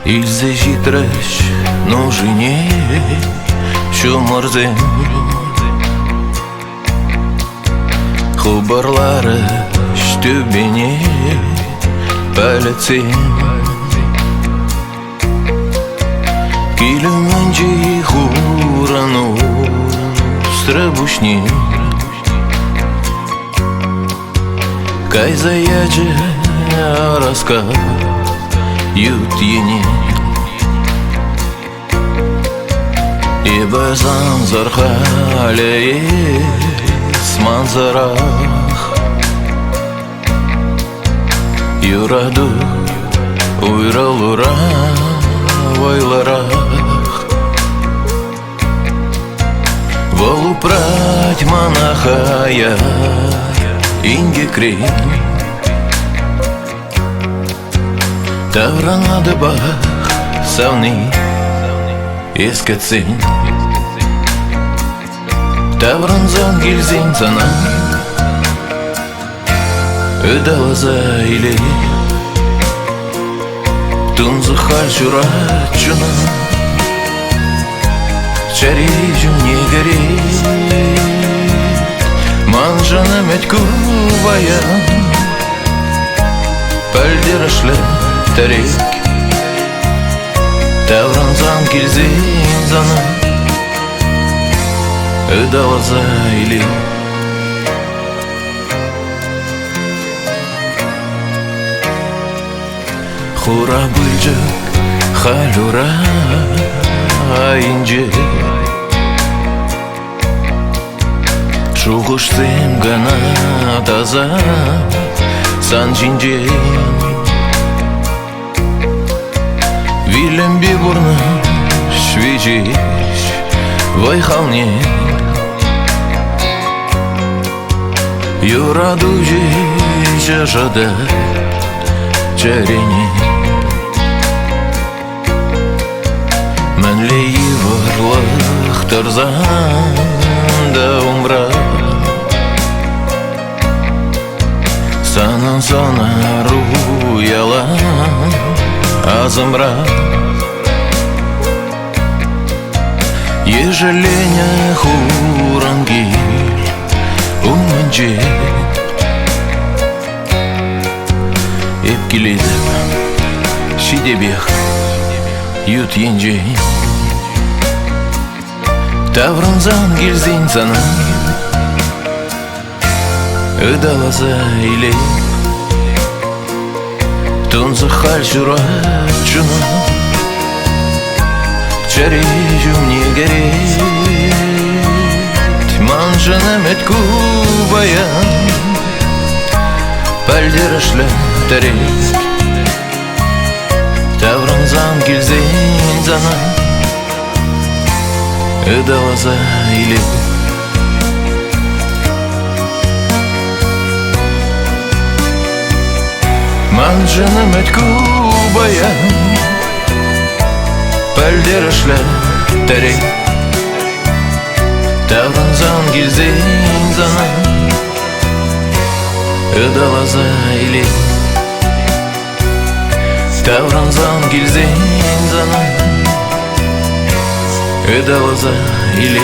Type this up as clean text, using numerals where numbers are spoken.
Ilze jitreş нужнее Чумыр землю Хубарлары штүбіне Пәлетсен Килімінжі хурану Стрыбушне Кайзаяджы араска Ют ене Ибо занзархале с манзарах Юраду уйралура вайларах Волупрать монахая ингекри Тавранады бах савны ескетсин Тавранзан гильзин зана Ödalazа или Тунзы хальчурачуна Чарижум не горит Манжана метькувая Пальдирашле тарик Тавранзан гильзин зана Ödalazа или Хура бульджак халюра инже Чугуштым гана таза санжинже Вилем бибурна швичиш вайхалне Юрадужи жажада чарене Мәнле еварлық тұрзан да умра Санын сана руяла азымра Ежелене хуранги уманже Епкеледіп шидебех ют енже Тавранзан гильзин зана Ödalazа или Тунзы хальчурачуна Чарижум не горит Манжана метькувая Пальдирашле тарик Тавранзан гильзин зана Ödalazа или Манжана метькувая Пальдирашле тарик Тавранзан гильзин зана Ödalazа или Тавранзан гильзин зана Ödalazа или